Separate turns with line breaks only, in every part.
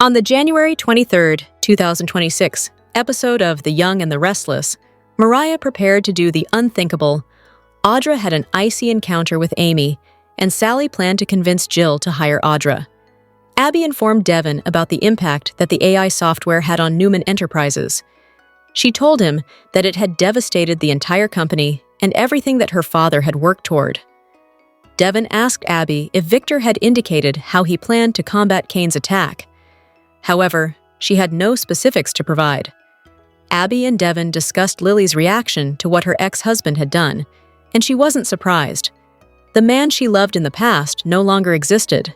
On the January 23, 2026 episode of The Young and the Restless, Mariah prepared to do the unthinkable. Audra had an icy encounter with Amy, and Sally planned to convince Jill to hire Audra. Abby informed Devon about the impact that the AI software had on Newman Enterprises. She told him that it had devastated the entire company and everything that her father had worked toward. Devon asked Abby if Victor had indicated how he planned to combat Kane's attack. However, she had no specifics to provide. Abby and Devon discussed Lily's reaction to what her ex-husband had done, and she wasn't surprised. The man she loved in the past no longer existed.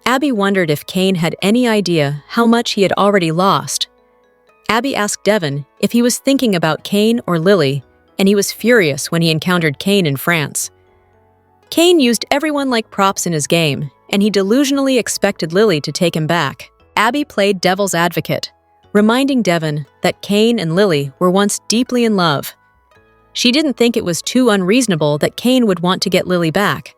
Abby wondered if Kane had any idea how much he had already lost. Abby asked Devon if he was thinking about Kane or Lily, and he was furious when he encountered Kane in France. Kane used everyone like props in his game, and he delusionally expected Lily to take him back. Abby played devil's advocate, reminding Devon that Kane and Lily were once deeply in love. She didn't think it was too unreasonable that Kane would want to get Lily back.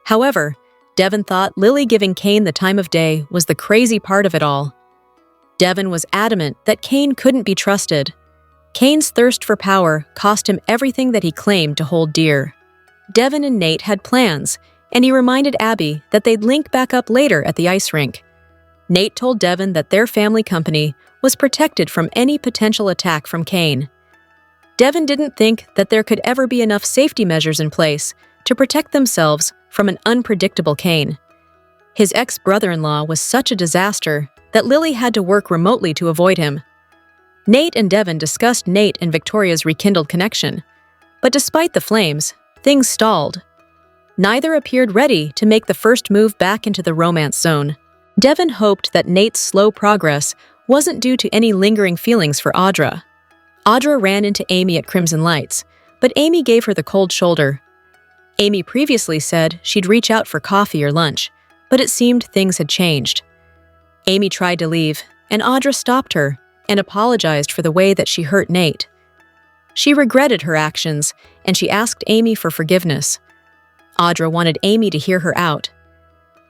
However, Devon thought Lily giving Kane the time of day was the crazy part of it all. Devon was adamant that Kane couldn't be trusted. Kane's thirst for power cost him everything that he claimed to hold dear. Devon and Nate had plans, and he reminded Abby that they'd link back up later at the ice rink. Nate told Devon that their family company was protected from any potential attack from Kane. Devon didn't think that there could ever be enough safety measures in place to protect themselves from an unpredictable Kane. His ex-brother-in-law was such a disaster that Lily had to work remotely to avoid him. Nate and Devon discussed Nate and Victoria's rekindled connection, but despite the flames, things stalled. Neither appeared ready to make the first move back into the romance zone. Devon hoped that Nate's slow progress wasn't due to any lingering feelings for Audra. Audra ran into Amy at Crimson Lights, but Amy gave her the cold shoulder. Amy previously said she'd reach out for coffee or lunch, but it seemed things had changed. Amy tried to leave, and Audra stopped her and apologized for the way that she hurt Nate. She regretted her actions, and she asked Amy for forgiveness. Audra wanted Amy to hear her out.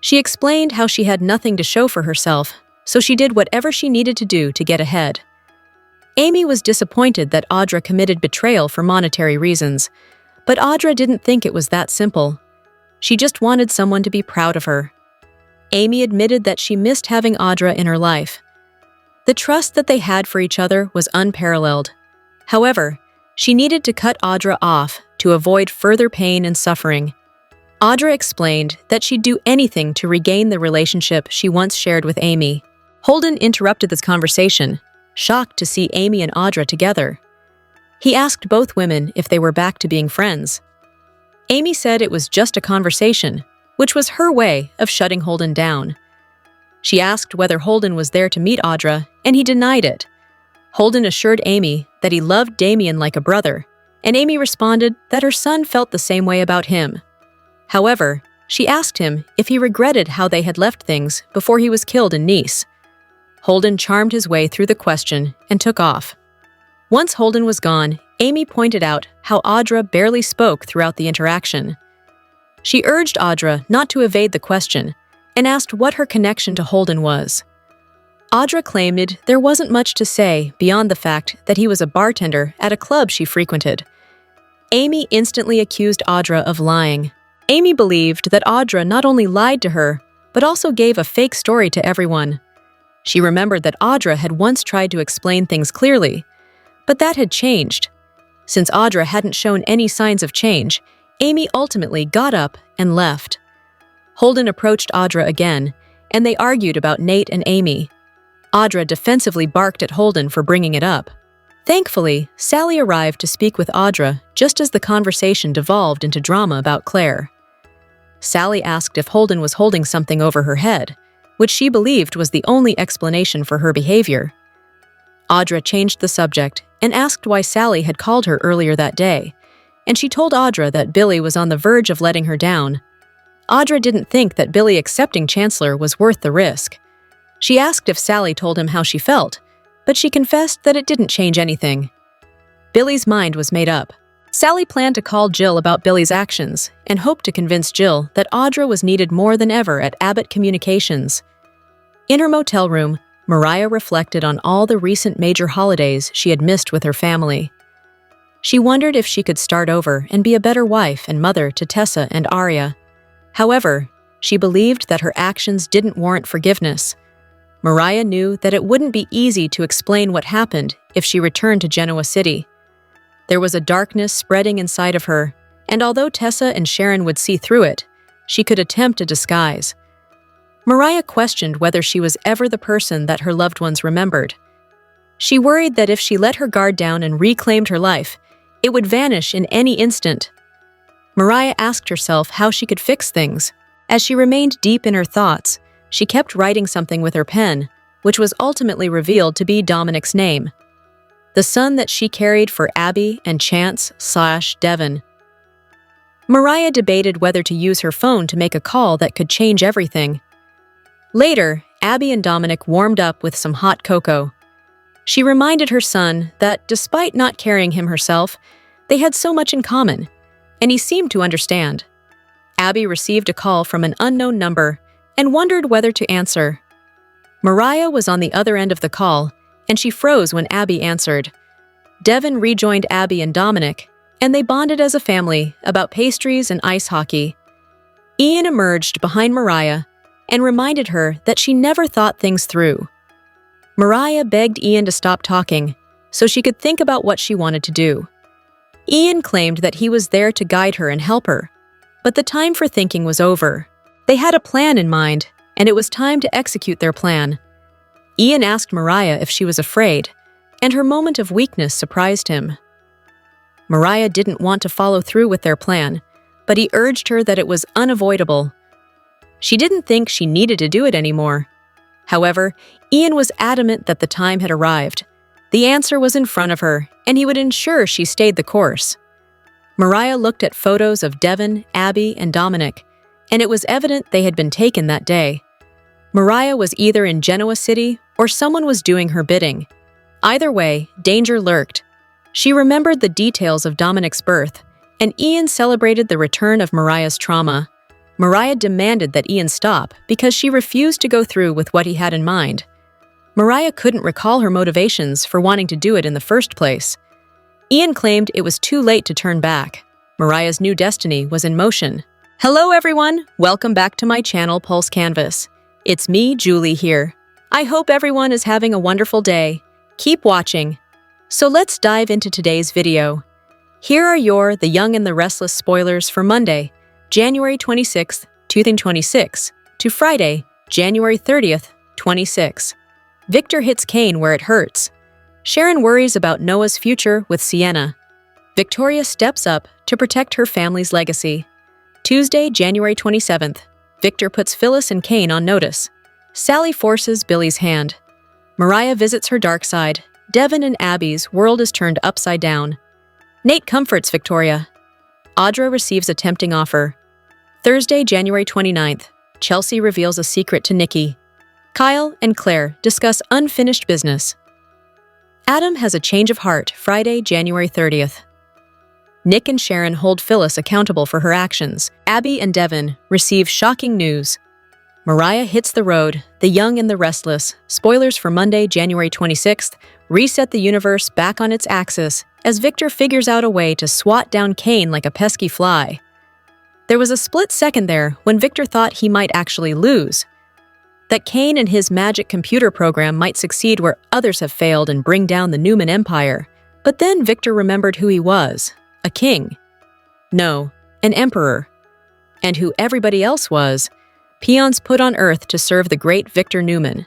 She explained how she had nothing to show for herself, so she did whatever she needed to do to get ahead. Amy was disappointed that Audra committed betrayal for monetary reasons, but Audra didn't think it was that simple. She just wanted someone to be proud of her. Amy admitted that she missed having Audra in her life. The trust that they had for each other was unparalleled. However, she needed to cut Audra off to avoid further pain and suffering. Audra explained that she'd do anything to regain the relationship she once shared with Amy. Holden interrupted this conversation, shocked to see Amy and Audra together. He asked both women if they were back to being friends. Amy said it was just a conversation, which was her way of shutting Holden down. She asked whether Holden was there to meet Audra, and he denied it. Holden assured Amy that he loved Damien like a brother, and Amy responded that her son felt the same way about him. However, she asked him if he regretted how they had left things before he was killed in Nice. Holden charmed his way through the question and took off. Once Holden was gone, Amy pointed out how Audra barely spoke throughout the interaction. She urged Audra not to evade the question and asked what her connection to Holden was. Audra claimed there wasn't much to say beyond the fact that he was a bartender at a club she frequented. Amy instantly accused Audra of lying. Amy believed that Audra not only lied to her, but also gave a fake story to everyone. She remembered that Audra had once tried to explain things clearly, but that had changed. Since Audra hadn't shown any signs of change, Amy ultimately got up and left. Holden approached Audra again, and they argued about Nate and Amy. Audra defensively barked at Holden for bringing it up. Thankfully, Sally arrived to speak with Audra just as the conversation devolved into drama about Claire. Sally asked if Holden was holding something over her head, which she believed was the only explanation for her behavior. Audra changed the subject and asked why Sally had called her earlier that day, and she told Audra that Billy was on the verge of letting her down. Audra didn't think that Billy accepting Chancellor was worth the risk. She asked if Sally told him how she felt, but she confessed that it didn't change anything. Billy's mind was made up. Sally planned to call Jill about Billy's actions and hoped to convince Jill that Audra was needed more than ever at Abbott Communications. In her motel room, Mariah reflected on all the recent major holidays she had missed with her family. She wondered if she could start over and be a better wife and mother to Tessa and Aria. However, she believed that her actions didn't warrant forgiveness. Mariah knew that it wouldn't be easy to explain what happened if she returned to Genoa City. There was a darkness spreading inside of her, and although Tessa and Sharon would see through it, she could attempt a disguise. Mariah questioned whether she was ever the person that her loved ones remembered. She worried that if she let her guard down and reclaimed her life, it would vanish in any instant. Mariah asked herself how she could fix things. As she remained deep in her thoughts, she kept writing something with her pen, which was ultimately revealed to be Dominic's name, the son that she carried for Abby and Chance/Devon. Mariah debated whether to use her phone to make a call that could change everything. Later, Abby and Dominic warmed up with some hot cocoa. She reminded her son that, despite not carrying him herself, they had so much in common, and he seemed to understand. Abby received a call from an unknown number and wondered whether to answer. Mariah was on the other end of the call, and she froze when Abby answered. Devon rejoined Abby and Dominic, and they bonded as a family about pastries and ice hockey. Ian emerged behind Mariah and reminded her that she never thought things through. Mariah begged Ian to stop talking so she could think about what she wanted to do. Ian claimed that he was there to guide her and help her, but the time for thinking was over. They had a plan in mind, and it was time to execute their plan. Ian asked Mariah if she was afraid, and her moment of weakness surprised him. Mariah didn't want to follow through with their plan, but he urged her that it was unavoidable. She didn't think she needed to do it anymore. However, Ian was adamant that the time had arrived. The answer was in front of her, and he would ensure she stayed the course. Mariah looked at photos of Devon, Abby, and Dominic, and it was evident they had been taken that day. Mariah was either in Genoa City or someone was doing her bidding. Either way, danger lurked. She remembered the details of Dominic's birth, and Ian celebrated the return of Mariah's trauma. Mariah demanded that Ian stop because she refused to go through with what he had in mind. Mariah couldn't recall her motivations for wanting to do it in the first place. Ian claimed it was too late to turn back. Mariah's new destiny was in motion. Hello everyone, welcome back to my channel Pulse Canvas. It's me, Julie, here. I hope everyone is having a wonderful day. Keep watching. So let's dive into today's video. Here are The Young and the Restless spoilers for Monday, January 26th, 2026 to Friday, January 30th, 26. Victor hits Kane where it hurts. Sharon worries about Noah's future with Sienna. Victoria steps up to protect her family's legacy. Tuesday, January 27th. Victor puts Phyllis and Kane on notice. Sally forces Billy's hand. Mariah visits her dark side. Devon and Abby's world is turned upside down. Nate comforts Victoria. Audra receives a tempting offer. Thursday, January 29th. Chelsea reveals a secret to Nikki. Kyle and Claire discuss unfinished business. Adam has a change of heart. Friday, January 30th. Nick and Sharon hold Phyllis accountable for her actions. Abby and Devon receive shocking news. Mariah hits the road. The Young and the Restless. Spoilers for Monday, January 26th. Reset the universe back on its axis as Victor figures out a way to swat down Kane like a pesky fly. There was a split second there when Victor thought he might actually lose. That Kane and his magic computer program might succeed where others have failed and bring down the Newman Empire. But then Victor remembered who he was. A king. No, an emperor. And who everybody else was. Peons put on Earth to serve the great Victor Newman.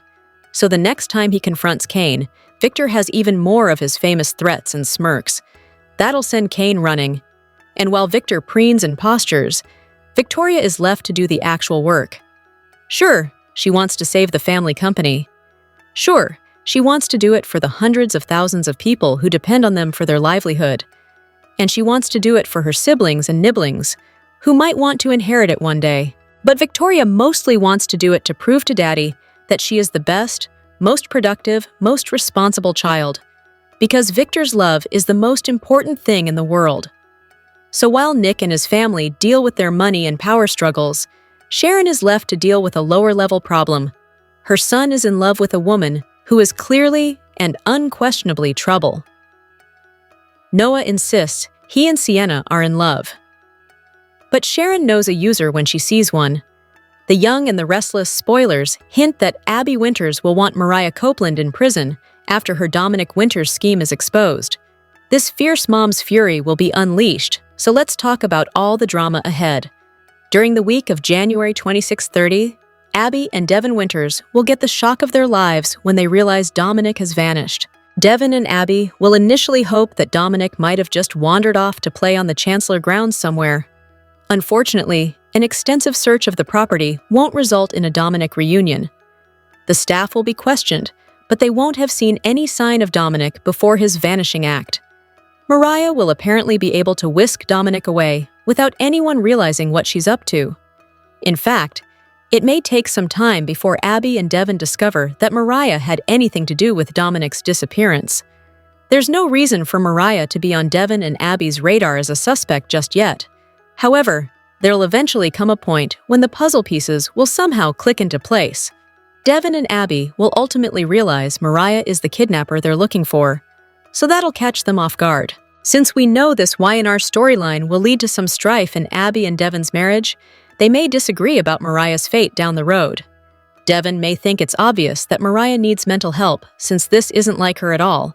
So the next time he confronts Kane, Victor has even more of his famous threats and smirks. That'll send Kane running. And while Victor preens and postures, Victoria is left to do the actual work. Sure, she wants to save the family company. Sure, she wants to do it for the hundreds of thousands of people who depend on them for their livelihood. And she wants to do it for her siblings and nibblings, who might want to inherit it one day. But Victoria mostly wants to do it to prove to Daddy that she is the best, most productive, most responsible child. Because Victor's love is the most important thing in the world. So while Nick and his family deal with their money and power struggles, Sharon is left to deal with a lower-level problem. Her son is in love with a woman who is clearly and unquestionably trouble. Noah insists he and Sienna are in love. But Sharon knows a user when she sees one. The Young and the Restless spoilers hint that Abby Winters will want Mariah Copeland in prison after her Dominic Winters scheme is exposed. This fierce mom's fury will be unleashed, so let's talk about all the drama ahead. During the week of January 26-30, Abby and Devon Winters will get the shock of their lives when they realize Dominic has vanished. Devon and Abby will initially hope that Dominic might have just wandered off to play on the Chancellor grounds somewhere. Unfortunately, an extensive search of the property won't result in a Dominic reunion. The staff will be questioned, but they won't have seen any sign of Dominic before his vanishing act. Mariah will apparently be able to whisk Dominic away without anyone realizing what she's up to. In fact, it may take some time before Abby and Devon discover that Mariah had anything to do with Dominic's disappearance. There's no reason for Mariah to be on Devon and Abby's radar as a suspect just yet. However, there'll eventually come a point when the puzzle pieces will somehow click into place. Devon and Abby will ultimately realize Mariah is the kidnapper they're looking for, so that'll catch them off guard. Since we know this Y&R storyline will lead to some strife in Abby and Devon's marriage, they may disagree about Mariah's fate down the road. Devon may think it's obvious that Mariah needs mental help since this isn't like her at all.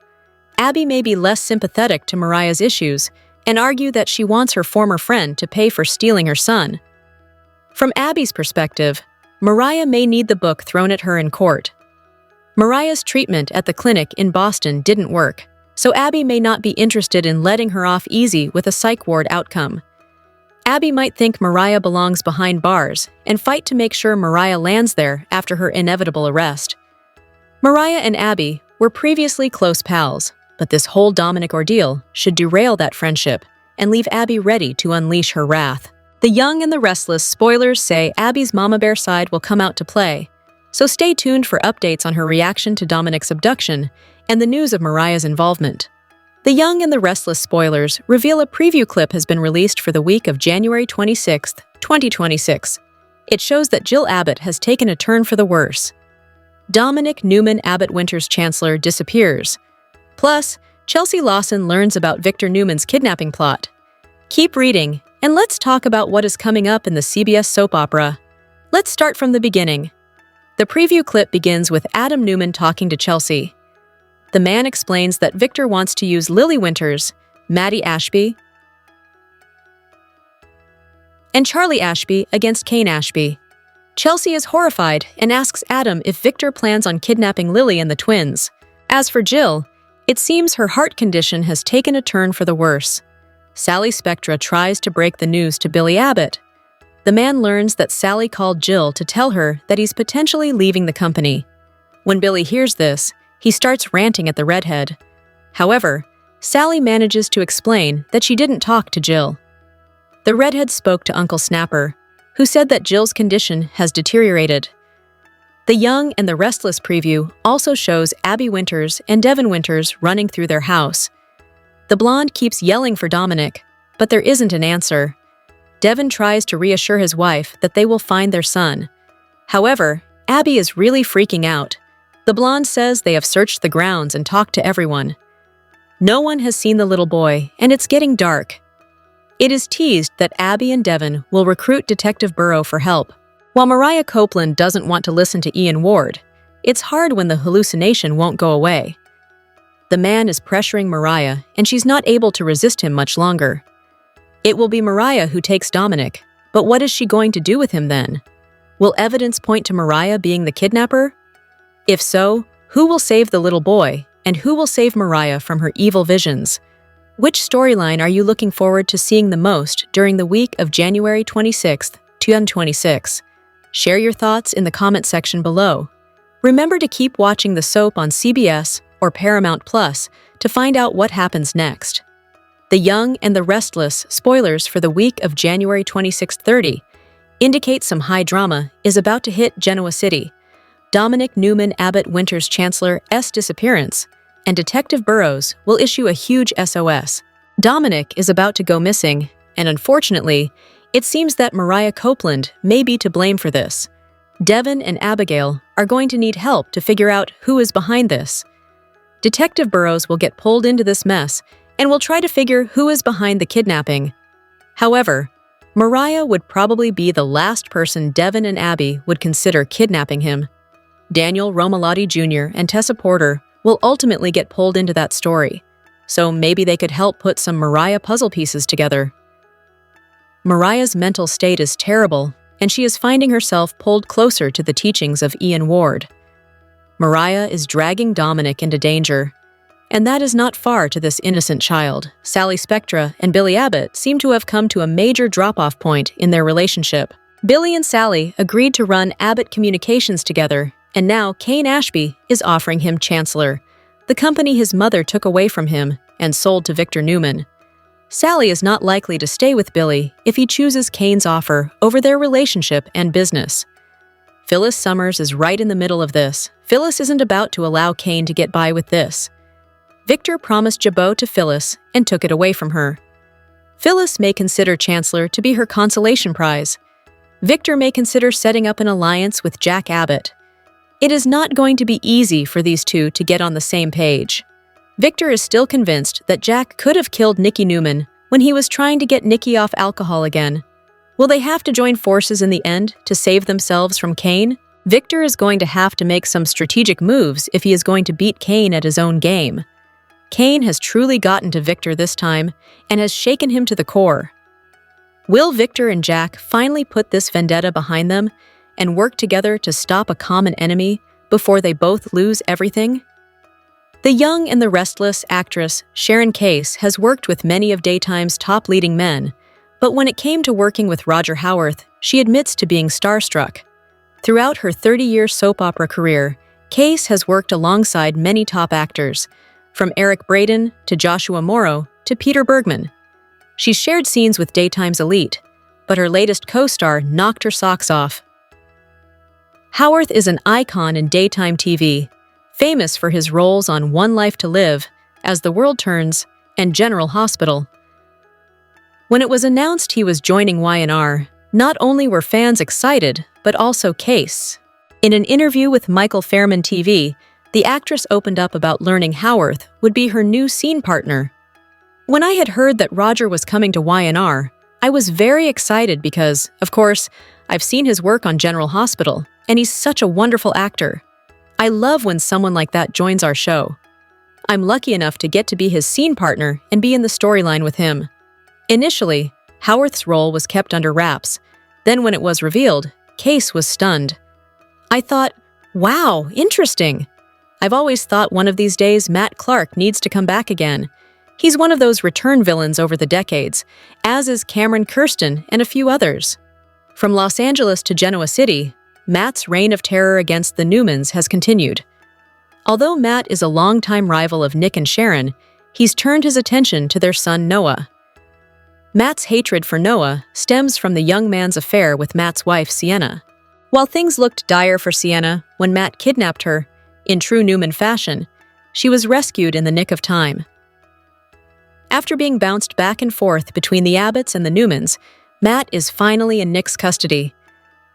Abby may be less sympathetic to Mariah's issues and argue that she wants her former friend to pay for stealing her son. From Abby's perspective, Mariah may need the book thrown at her in court. Mariah's treatment at the clinic in Boston didn't work, so Abby may not be interested in letting her off easy with a psych ward outcome. Abby might think Mariah belongs behind bars and fight to make sure Mariah lands there after her inevitable arrest. Mariah and Abby were previously close pals, but this whole Dominic ordeal should derail that friendship and leave Abby ready to unleash her wrath. The Young and the Restless spoilers say Abby's mama bear side will come out to play, so stay tuned for updates on her reaction to Dominic's abduction and the news of Mariah's involvement. The Young and the Restless spoilers reveal a preview clip has been released for the week of January 26, 2026. It shows that Jill Abbott has taken a turn for the worse. Dominic Newman Abbott Winters Chancellor disappears. Plus, Chelsea Lawson learns about Victor Newman's kidnapping plot. Keep reading, and let's talk about what is coming up in the CBS soap opera. Let's start from the beginning. The preview clip begins with Adam Newman talking to Chelsea. The man explains that Victor wants to use Lily Winters, Maddie Ashby, and Charlie Ashby against Kane Ashby. Chelsea is horrified and asks Adam if Victor plans on kidnapping Lily and the twins. As for Jill, it seems her heart condition has taken a turn for the worse. Sally Spectra tries to break the news to Billy Abbott. The man learns that Sally called Jill to tell her that he's potentially leaving the company. When Billy hears this, he starts ranting at the redhead. However, Sally manages to explain that she didn't talk to Jill. The redhead spoke to Uncle Snapper, who said that Jill's condition has deteriorated. The Young and the Restless preview also shows Abby Winters and Devon Winters running through their house. The blonde keeps yelling for Dominic, but there isn't an answer. Devon tries to reassure his wife that they will find their son. However, Abby is really freaking out. The blonde says they have searched the grounds and talked to everyone. No one has seen the little boy, and it's getting dark. It is teased that Abby and Devon will recruit Detective Burrow for help. While Mariah Copeland doesn't want to listen to Ian Ward, it's hard when the hallucination won't go away. The man is pressuring Mariah, and she's not able to resist him much longer. It will be Mariah who takes Dominic, but what is she going to do with him then? Will evidence point to Mariah being the kidnapper? If so, who will save the little boy, and who will save Mariah from her evil visions? Which storyline are you looking forward to seeing the most during the week of January 26, 2026? Share your thoughts in the comment section below. Remember to keep watching the soap on CBS or Paramount Plus to find out what happens next. The Young and the Restless spoilers for the week of January 26-30 indicate some high drama is about to hit Genoa City. Dominic Newman Abbott Winters Chancellor's disappearance, and Detective Burrows will issue a huge SOS. Dominic is about to go missing, and unfortunately, it seems that Mariah Copeland may be to blame for this. Devon and Abigail are going to need help to figure out who is behind this. Detective Burrows will get pulled into this mess and will try to figure who is behind the kidnapping. However, Mariah would probably be the last person Devon and Abby would consider kidnapping him. Daniel Romalotti Jr. and Tessa Porter will ultimately get pulled into that story, so maybe they could help put some Mariah puzzle pieces together. Mariah's mental state is terrible, and she is finding herself pulled closer to the teachings of Ian Ward. Mariah is dragging Dominic into danger, and that is not far to this innocent child. Sally Spectra and Billy Abbott seem to have come to a major drop-off point in their relationship. Billy and Sally agreed to run Abbott Communications together, and now Kane Ashby is offering him Chancellor, the company his mother took away from him and sold to Victor Newman. Sally is not likely to stay with Billy if he chooses Kane's offer over their relationship and business. Phyllis Summers is right in the middle of this. Phyllis isn't about to allow Kane to get by with this. Victor promised Jabot to Phyllis and took it away from her. Phyllis may consider Chancellor to be her consolation prize. Victor may consider setting up an alliance with Jack Abbott. It is not going to be easy for these two to get on the same page. Victor is still convinced that Jack could have killed Nicky Newman when he was trying to get Nicky off alcohol again. Will they have to join forces in the end to save themselves from Kane? Victor is going to have to make some strategic moves if he is going to beat Kane at his own game. Kane has truly gotten to Victor this time and has shaken him to the core. Will Victor and Jack finally put this vendetta behind them and work together to stop a common enemy before they both lose everything? The young and the restless actress Sharon Case has worked with many of Daytime's top leading men, but when it came to working with Roger Howarth, she admits to being starstruck. Throughout her 30-year soap opera career, Case has worked alongside many top actors, from Eric Braeden to Joshua Morrow to Peter Bergman. She's shared scenes with Daytime's elite, but her latest co-star knocked her socks off. Howarth is an icon in daytime TV, famous for his roles on One Life to Live, As the World Turns, and General Hospital. When it was announced he was joining Y&R, not only were fans excited, but also Case. In an interview with Michael Fairman TV, the actress opened up about learning Howarth would be her new scene partner. When I had heard that Roger was coming to Y&R, I was very excited because, of course, I've seen his work on General Hospital, and he's such a wonderful actor. I love when someone like that joins our show. I'm lucky enough to get to be his scene partner and be in the storyline with him. Initially, Howarth's role was kept under wraps. Then when it was revealed, Case was stunned. I thought, wow, interesting. I've always thought one of these days Matt Clark needs to come back again. He's one of those return villains over the decades, as is Cameron Kirsten and a few others. From Los Angeles to Genoa City, Matt's reign of terror against the Newmans has continued. Although Matt is a longtime rival of Nick and Sharon, he's turned his attention to their son Noah. Matt's hatred for Noah stems from the young man's affair with Matt's wife, Sienna. While things looked dire for Sienna when Matt kidnapped her, in true Newman fashion, she was rescued in the nick of time. After being bounced back and forth between the Abbotts and the Newmans, Matt is finally in Nick's custody.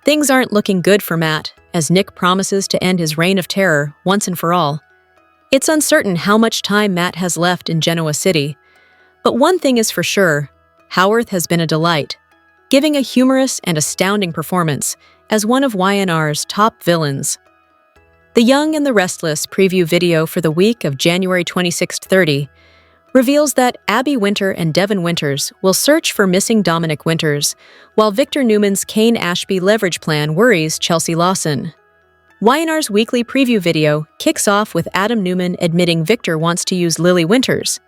Things aren't looking good for Matt, as Nick promises to end his reign of terror once and for all. It's uncertain how much time Matt has left in Genoa City. But one thing is for sure, Howarth has been a delight, giving a humorous and astounding performance as one of Y&R's top villains. The Young and the Restless preview video for the week of January 26-30 reveals that Abby Winter and Devon Winters will search for missing Dominic Winters, while Victor Newman's Kane Ashby leverage plan worries Chelsea Lawson. Y&R's weekly preview video kicks off with Adam Newman admitting Victor wants to use Lily Winters,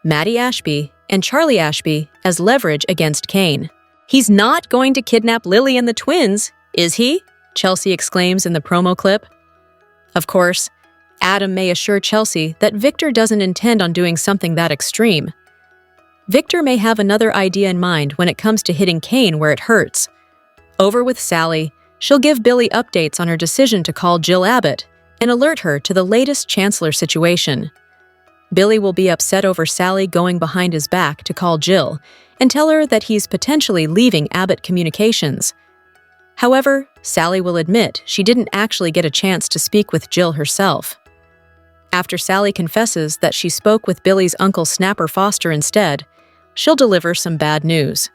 Maddie Ashby, and Charlie Ashby as leverage against Kane. "He's not going to kidnap Lily and the twins, is he?" Chelsea exclaims in the promo clip. Of course, Adam may assure Chelsea that Victor doesn't intend on doing something that extreme. Victor may have another idea in mind when it comes to hitting Kane where it hurts. Over with Sally, she'll give Billy updates on her decision to call Jill Abbott and alert her to the latest Chancellor situation. Billy will be upset over Sally going behind his back to call Jill and tell her that he's potentially leaving Abbott Communications. However, Sally will admit she didn't actually get a chance to speak with Jill herself. After Sally confesses that she spoke with Billy's uncle Snapper Foster instead, she'll deliver some bad news.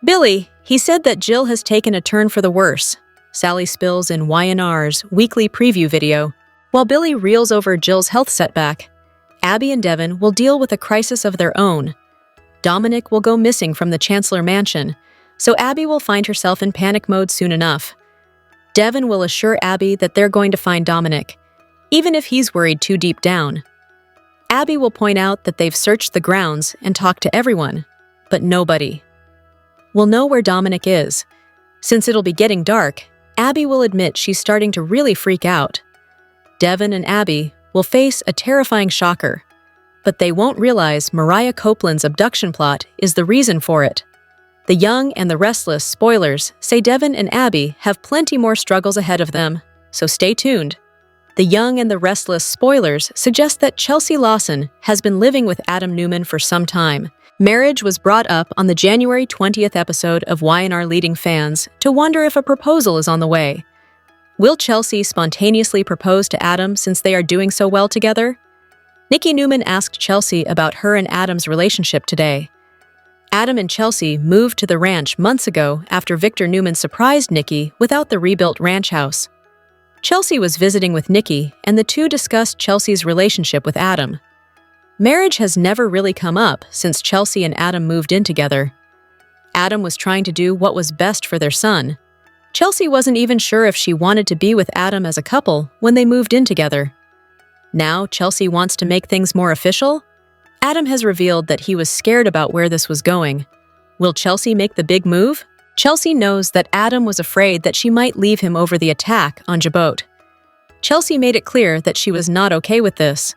"Billy, he said that Jill has taken a turn for the worse," Sally spills in YNR's weekly preview video. While Billy reels over Jill's health setback, Abby and Devon will deal with a crisis of their own. Dominic will go missing from the Chancellor Mansion, so Abby will find herself in panic mode soon enough. Devon will assure Abby that they're going to find Dominic, even if he's worried too deep down. Abby will point out that they've searched the grounds and talked to everyone, but nobody will know where Dominic is. Since it'll be getting dark, Abby will admit she's starting to really freak out. Devon and Abby will face a terrifying shocker, but they won't realize Mariah Copeland's abduction plot is the reason for it. The Young and the Restless spoilers say Devon and Abby have plenty more struggles ahead of them, so stay tuned. The Young and the Restless spoilers suggest that Chelsea Lawson has been living with Adam Newman for some time. Marriage was brought up on the January 20th episode of YNR Leading Fans to wonder if a proposal is on the way. Will Chelsea spontaneously propose to Adam since they are doing so well together? Nikki Newman asked Chelsea about her and Adam's relationship today. Adam and Chelsea moved to the ranch months ago after Victor Newman surprised Nikki without the rebuilt ranch house. Chelsea was visiting with Nikki, and the two discussed Chelsea's relationship with Adam. Marriage has never really come up since Chelsea and Adam moved in together. Adam was trying to do what was best for their son. Chelsea wasn't even sure if she wanted to be with Adam as a couple when they moved in together. Now Chelsea wants to make things more official? Adam has revealed that he was scared about where this was going. Will Chelsea make the big move? Chelsea knows that Adam was afraid that she might leave him over the attack on Djibouti. Chelsea made it clear that she was not okay with this.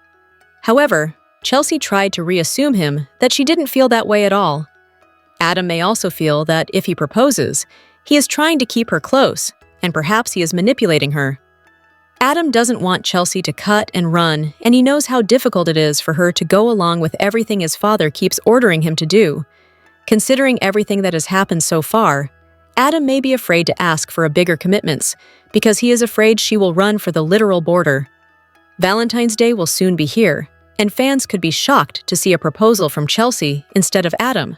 However, Chelsea tried to reassume him that she didn't feel that way at all. Adam may also feel that if he proposes, he is trying to keep her close, and perhaps he is manipulating her. Adam doesn't want Chelsea to cut and run, and he knows how difficult it is for her to go along with everything his father keeps ordering him to do. Considering everything that has happened so far, Adam may be afraid to ask for a bigger commitments because he is afraid she will run for the literal border. Valentine's Day will soon be here, and fans could be shocked to see a proposal from Chelsea instead of Adam.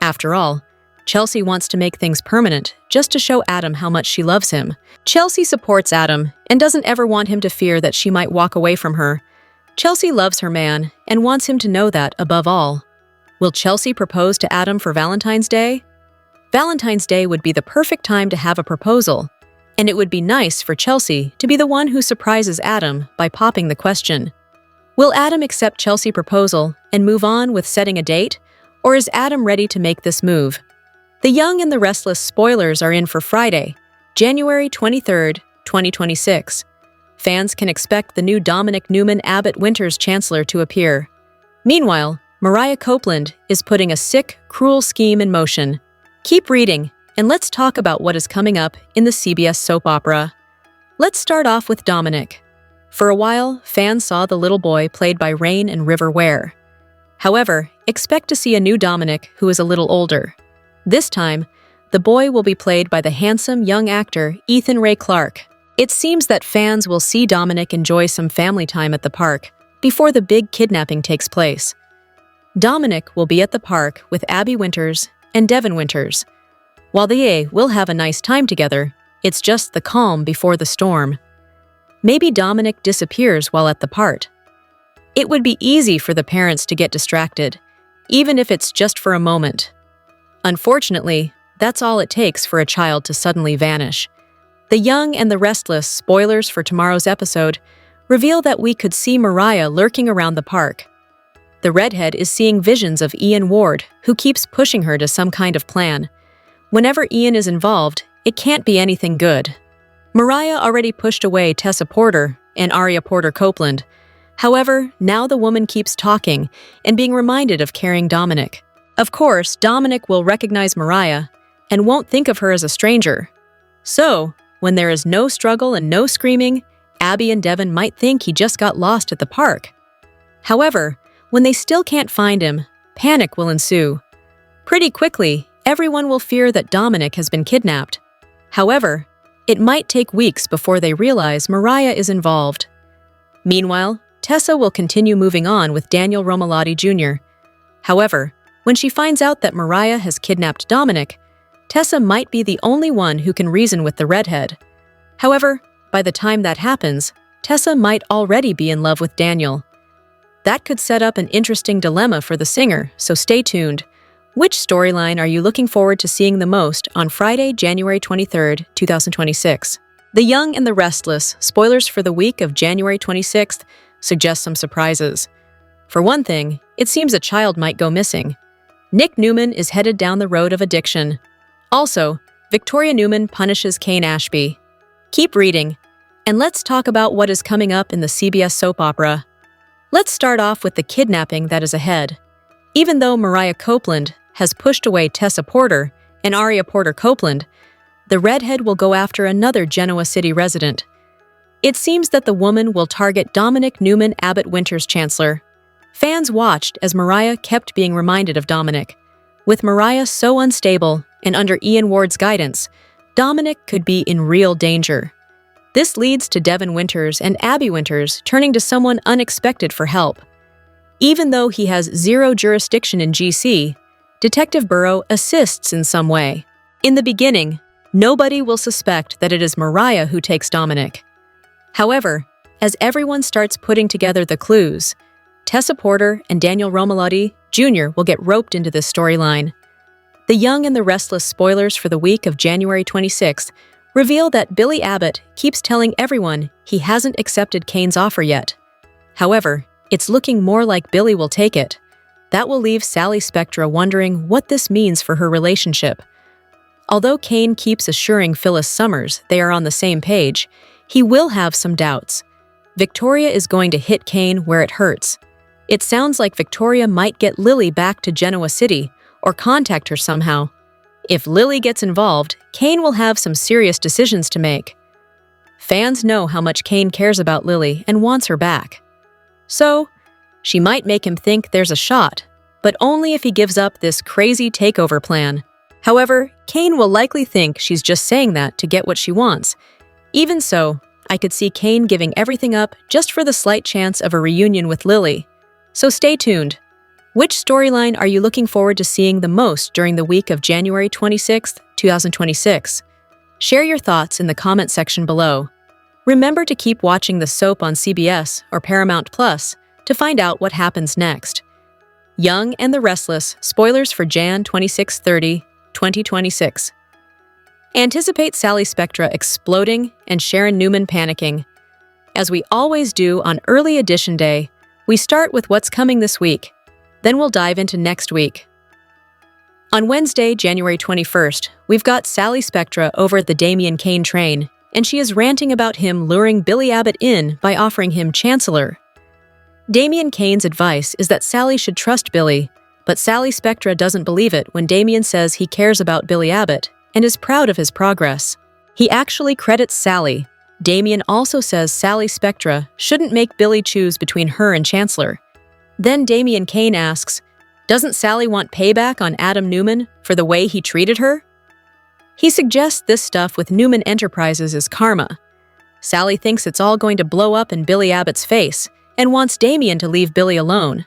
After all, Chelsea wants to make things permanent just to show Adam how much she loves him. Chelsea supports Adam and doesn't ever want him to fear that she might walk away from her. Chelsea loves her man and wants him to know that above all. Will Chelsea propose to Adam for Valentine's Day? Valentine's Day would be the perfect time to have a proposal, and it would be nice for Chelsea to be the one who surprises Adam by popping the question. Will Adam accept Chelsea's proposal and move on with setting a date, or is Adam ready to make this move? The Young and the Restless spoilers are in for Friday, January 23rd, 2026. Fans can expect the new Dominic Newman Abbott Winters Chancellor to appear. Meanwhile, Mariah Copeland is putting a sick, cruel scheme in motion. Keep reading, and let's talk about what is coming up in the CBS soap opera. Let's start off with Dominic. For a while, fans saw the little boy played by Rain and River Ware. However, expect to see a new Dominic who is a little older. This time, the boy will be played by the handsome young actor Ethan Ray Clarke. It seems that fans will see Dominic enjoy some family time at the park before the big kidnapping takes place. Dominic will be at the park with Abby Winters and Devon Winters. While they will have a nice time together, it's just the calm before the storm. Maybe Dominic disappears while at the park. It would be easy for the parents to get distracted, even if it's just for a moment. Unfortunately, that's all it takes for a child to suddenly vanish. The Young and the Restless spoilers for tomorrow's episode reveal that we could see Mariah lurking around the park. The redhead is seeing visions of Ian Ward, who keeps pushing her to some kind of plan. Whenever Ian is involved, it can't be anything good. Mariah already pushed away Tessa Porter and Aria Porter Copeland. However, now the woman keeps talking and being reminded of carrying Dominic. Of course, Dominic will recognize Mariah and won't think of her as a stranger. So, when there is no struggle and no screaming, Abby and Devon might think he just got lost at the park. However, when they still can't find him, panic will ensue. Pretty quickly, everyone will fear that Dominic has been kidnapped. However, it might take weeks before they realize Mariah is involved. Meanwhile, Tessa will continue moving on with Daniel Romalotti Jr. However, when she finds out that Mariah has kidnapped Dominic, Tessa might be the only one who can reason with the redhead. However, by the time that happens, Tessa might already be in love with Daniel. That could set up an interesting dilemma for the singer, so stay tuned. Which storyline are you looking forward to seeing the most on Friday, January 23rd, 2026? The Young and the Restless, spoilers for the week of January 26th, suggest some surprises. For one thing, it seems a child might go missing. Nick Newman is headed down the road of addiction. Also, Victoria Newman punishes Kane Ashby. Keep reading, and let's talk about what is coming up in the CBS soap opera. Let's start off with the kidnapping that is ahead. Even though Mariah Copeland has pushed away Tessa Porter and Aria Porter Copeland, the redhead will go after another Genoa City resident. It seems that the woman will target Dominic Newman Abbott Winters Chancellor. Fans watched as Mariah kept being reminded of Dominic. With Mariah so unstable and under Ian Ward's guidance, Dominic could be in real danger. This leads to Devon Winters and Abby Winters turning to someone unexpected for help. Even though he has zero jurisdiction in GC, Detective Burrow assists in some way. In the beginning, nobody will suspect that it is Mariah who takes Dominic. However, as everyone starts putting together the clues, Tessa Porter and Daniel Romalotti Jr. will get roped into this storyline. The Young and the Restless spoilers for the week of January 26th reveal that Billy Abbott keeps telling everyone he hasn't accepted Kane's offer yet. However, it's looking more like Billy will take it. That will leave Sally Spectra wondering what this means for her relationship. Although Kane keeps assuring Phyllis Summers they are on the same page, he will have some doubts. Victoria is going to hit Kane where it hurts. It sounds like Victoria might get Lily back to Genoa City or contact her somehow. If Lily gets involved, Kane will have some serious decisions to make. Fans know how much Kane cares about Lily and wants her back. So, she might make him think there's a shot, but only if he gives up this crazy takeover plan. However, Kane will likely think she's just saying that to get what she wants. Even so, I could see Kane giving everything up just for the slight chance of a reunion with Lily. So stay tuned. Which storyline are you looking forward to seeing the most during the week of January 26th, 2026? Share your thoughts in the comment section below. Remember to keep watching the soap on CBS or Paramount Plus to find out what happens next. Young and the Restless, spoilers for Jan 26/30, 2026. Anticipate Sally Spectra exploding and Sharon Newman panicking. As we always do on Early Edition Day, we start with what's coming this week. Then we'll dive into next week. On Wednesday, January 21st, we've got Sally Spectra over at the Damian Kane train, and she is ranting about him luring Billy Abbott in by offering him Chancellor. Damian Kane's advice is that Sally should trust Billy, but Sally Spectra doesn't believe it when Damian says he cares about Billy Abbott and is proud of his progress. He actually credits Sally. Damian also says Sally Spectra shouldn't make Billy choose between her and Chancellor. Then Damian Kane asks, doesn't Sally want payback on Adam Newman for the way he treated her? He suggests this stuff with Newman Enterprises is karma. Sally thinks it's all going to blow up in Billy Abbott's face and wants Damian to leave Billy alone.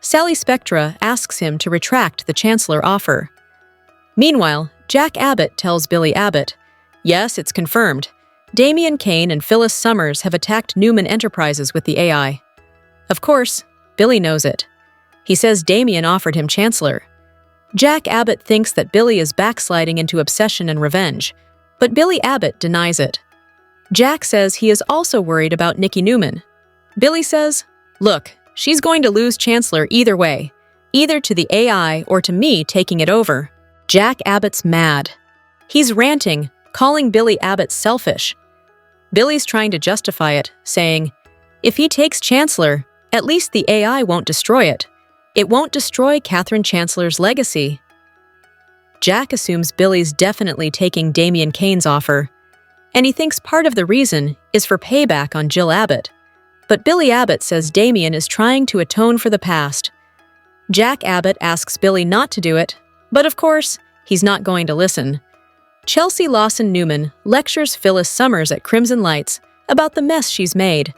Sally Spectra asks him to retract the Chancellor offer. Meanwhile, Jack Abbott tells Billy Abbott, yes, it's confirmed. Damian Kane and Phyllis Summers have attacked Newman Enterprises with the AI. Of course, Billy knows it. He says Damian offered him Chancellor. Jack Abbott thinks that Billy is backsliding into obsession and revenge, but Billy Abbott denies it. Jack says he is also worried about Nikki Newman. Billy says, look, she's going to lose Chancellor either way, either to the AI or to me taking it over. Jack Abbott's mad. He's ranting, calling Billy Abbott selfish. Billy's trying to justify it, saying, if he takes Chancellor, at least the AI won't destroy it. It won't destroy Catherine Chancellor's legacy. Jack assumes Billy's definitely taking Damian Kane's offer, and he thinks part of the reason is for payback on Jill Abbott. But Billy Abbott says Damian is trying to atone for the past. Jack Abbott asks Billy not to do it, but of course, he's not going to listen. Chelsea Lawson Newman lectures Phyllis Summers at Crimson Lights about the mess she's made.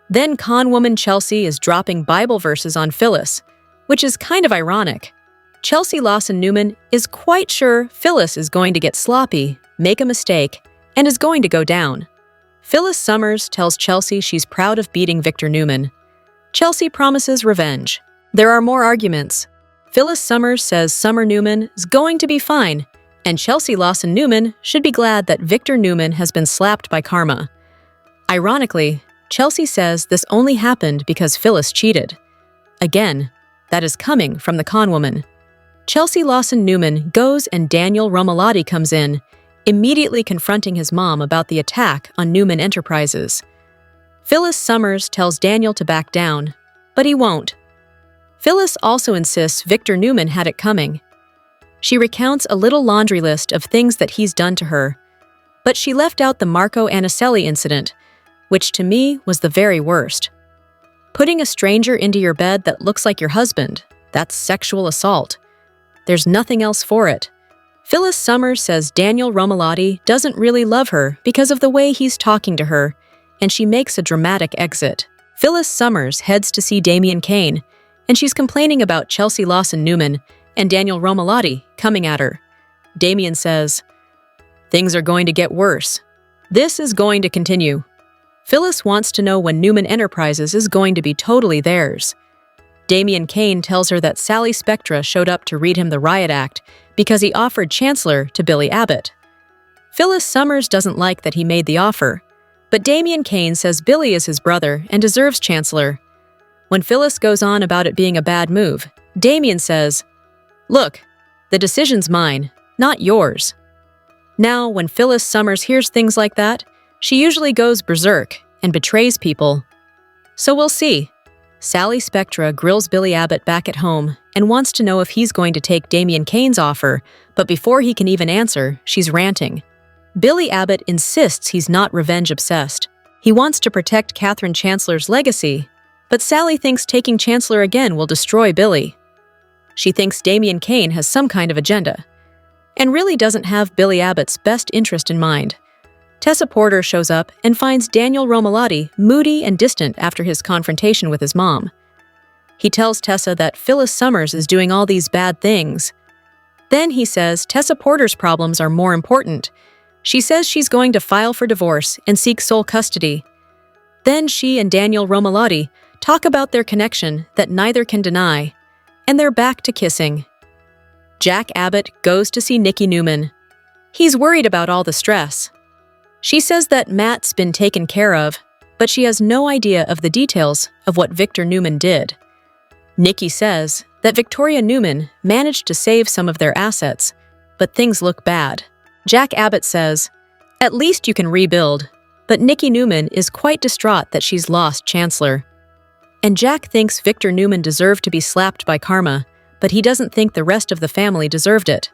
Then conwoman Chelsea is dropping Bible verses on Phyllis, which is kind of ironic. Chelsea Lawson Newman is quite sure Phyllis is going to get sloppy, make a mistake, and is going to go down. Phyllis Summers tells Chelsea she's proud of beating Victor Newman. Chelsea promises revenge. There are more arguments. Phyllis Summers says Summer Newman is going to be fine, and Chelsea Lawson Newman should be glad that Victor Newman has been slapped by karma. Ironically, Chelsea says this only happened because Phyllis cheated. Again, that is coming from the conwoman. Chelsea Lawson Newman goes and Daniel Romalotti comes in, immediately confronting his mom about the attack on Newman Enterprises. Phyllis Summers tells Daniel to back down, but he won't. Phyllis also insists Victor Newman had it coming. She recounts a little laundry list of things that he's done to her, but she left out the Marco Anicelli incident, which to me was the very worst. Putting a stranger into your bed that looks like your husband, that's sexual assault. There's nothing else for it. Phyllis Summers says Daniel Romalotti doesn't really love her because of the way he's talking to her, and she makes a dramatic exit. Phyllis Summers heads to see Damian Kane, and she's complaining about Chelsea Lawson Newman and Daniel Romalotti coming at her. Damian says, "Things are going to get worse. This is going to continue." Phyllis wants to know when Newman Enterprises is going to be totally theirs. Damian Kane tells her that Sally Spectra showed up to read him the riot act because he offered Chancellor to Billy Abbott. Phyllis Summers doesn't like that he made the offer, but Damian Kane says Billy is his brother and deserves Chancellor. When Phyllis goes on about it being a bad move, Damian says, "Look, the decision's mine, not yours." Now, when Phyllis Summers hears things like that, she usually goes berserk and betrays people. So we'll see. Sally Spectra grills Billy Abbott back at home and wants to know if he's going to take Damian Kane's offer, but before he can even answer, she's ranting. Billy Abbott insists he's not revenge-obsessed. He wants to protect Catherine Chancellor's legacy, but Sally thinks taking Chancellor again will destroy Billy. She thinks Damian Kane has some kind of agenda, and really doesn't have Billy Abbott's best interest in mind. Tessa Porter shows up and finds Daniel Romalotti moody and distant after his confrontation with his mom. He tells Tessa that Phyllis Summers is doing all these bad things. Then he says Tessa Porter's problems are more important. She says she's going to file for divorce and seek sole custody. Then she and Daniel Romalotti talk about their connection that neither can deny, and they're back to kissing. Jack Abbott goes to see Nikki Newman. He's worried about all the stress. She says that Matt's been taken care of, but she has no idea of the details of what Victor Newman did. Nikki says that Victoria Newman managed to save some of their assets, but things look bad. Jack Abbott says, "At least you can rebuild," but Nikki Newman is quite distraught that she's lost Chancellor. And Jack thinks Victor Newman deserved to be slapped by karma, but he doesn't think the rest of the family deserved it.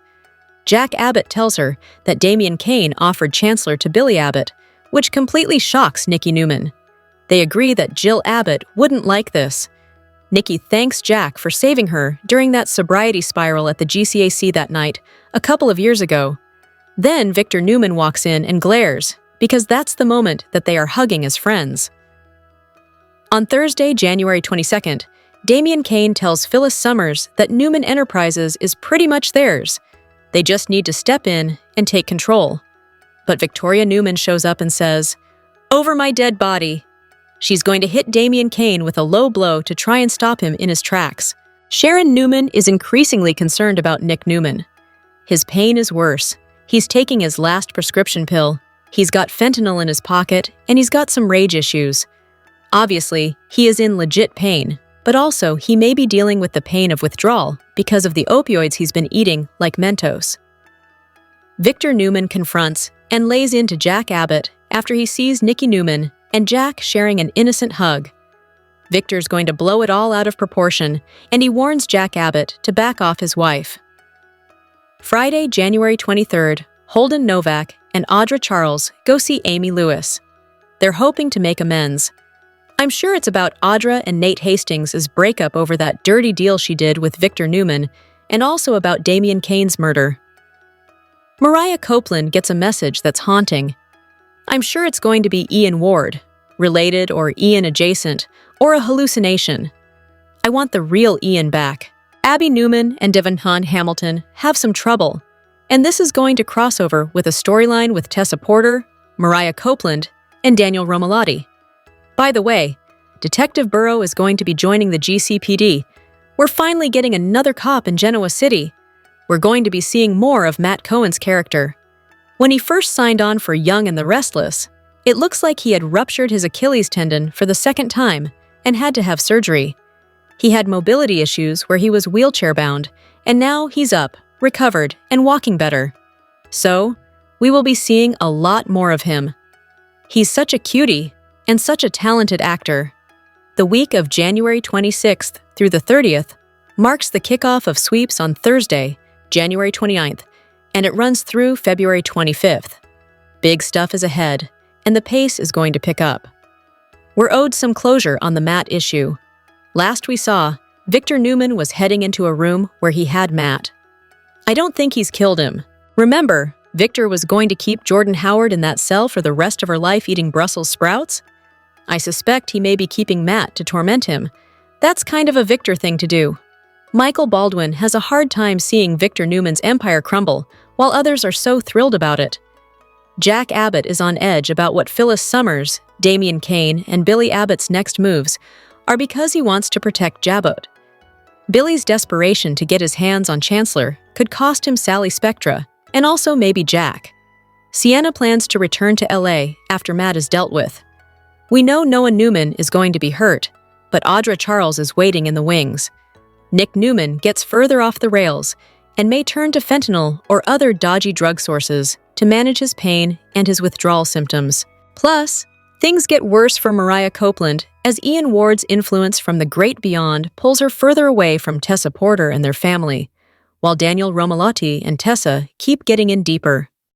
Jack Abbott tells her that Damian Kane offered Chancellor to Billy Abbott, which completely shocks Nikki Newman. They agree that Jill Abbott wouldn't like this. Nikki thanks Jack for saving her during that sobriety spiral at the GCAC that night, a couple of years ago. Then Victor Newman walks in and glares, because that's the moment that they are hugging as friends. On Thursday, January 22nd, Damian Kane tells Phyllis Summers that Newman Enterprises is pretty much theirs. They just need to step in and take control. But Victoria Newman shows up and says, "Over my dead body." She's going to hit Damian Kane with a low blow to try and stop him in his tracks. Sharon Newman is increasingly concerned about Nick Newman. His pain is worse. He's taking his last prescription pill. He's got fentanyl in his pocket, and he's got some rage issues. Obviously, he is in legit pain, but also he may be dealing with the pain of withdrawal because of the opioids he's been eating, like Mentos. Victor Newman confronts and lays into Jack Abbott after he sees Nikki Newman and Jack sharing an innocent hug. Victor's going to blow it all out of proportion, and he warns Jack Abbott to back off his wife. Friday, January 23rd, Holden Novak and Audra Charles go see Amy Lewis. They're hoping to make amends. I'm sure it's about Audra and Nate Hastings' breakup over that dirty deal she did with Victor Newman, and also about Damian Kane's murder. Mariah Copeland gets a message that's haunting. I'm sure it's going to be Ian Ward, related or Ian adjacent, or a hallucination. I want the real Ian back. Abby Newman and Devon Hamilton have some trouble, and this is going to cross over with a storyline with Tessa Porter, Mariah Copeland, and Daniel Romalotti. By the way, Detective Burrow is going to be joining the GCPD. We're finally getting another cop in Genoa City. We're going to be seeing more of Matt Cohen's character. When he first signed on for Young and the Restless, it looks like he had ruptured his Achilles tendon for the second time and had to have surgery. He had mobility issues where he was wheelchair-bound, and now he's up, recovered, and walking better. So, we will be seeing a lot more of him. He's such a cutie and such a talented actor. The week of January 26th through the 30th marks the kickoff of sweeps on Thursday, January 29th, and it runs through February 25th. Big stuff is ahead, and the pace is going to pick up. We're owed some closure on the Matt issue. Last we saw, Victor Newman was heading into a room where he had Matt. I don't think he's killed him. Remember, Victor was going to keep Jordan Howard in that cell for the rest of her life eating Brussels sprouts? I suspect he may be keeping Matt to torment him. That's kind of a Victor thing to do. Michael Baldwin has a hard time seeing Victor Newman's empire crumble, while others are so thrilled about it. Jack Abbott is on edge about what Phyllis Summers, Damian Kane, and Billy Abbott's next moves are because he wants to protect Jabot. Billy's desperation to get his hands on Chancellor could cost him Sally Spectra, and also maybe Jack. Sienna plans to return to LA after Matt is dealt with. We know Noah Newman is going to be hurt, but Audra Charles is waiting in the wings. Nick Newman gets further off the rails and may turn to fentanyl or other dodgy drug sources to manage his pain and his withdrawal symptoms. Plus, things get worse for Mariah Copeland as Ian Ward's influence from the great beyond pulls her further away from Tessa Porter and their family, while Daniel Romalotti and Tessa keep getting in deeper.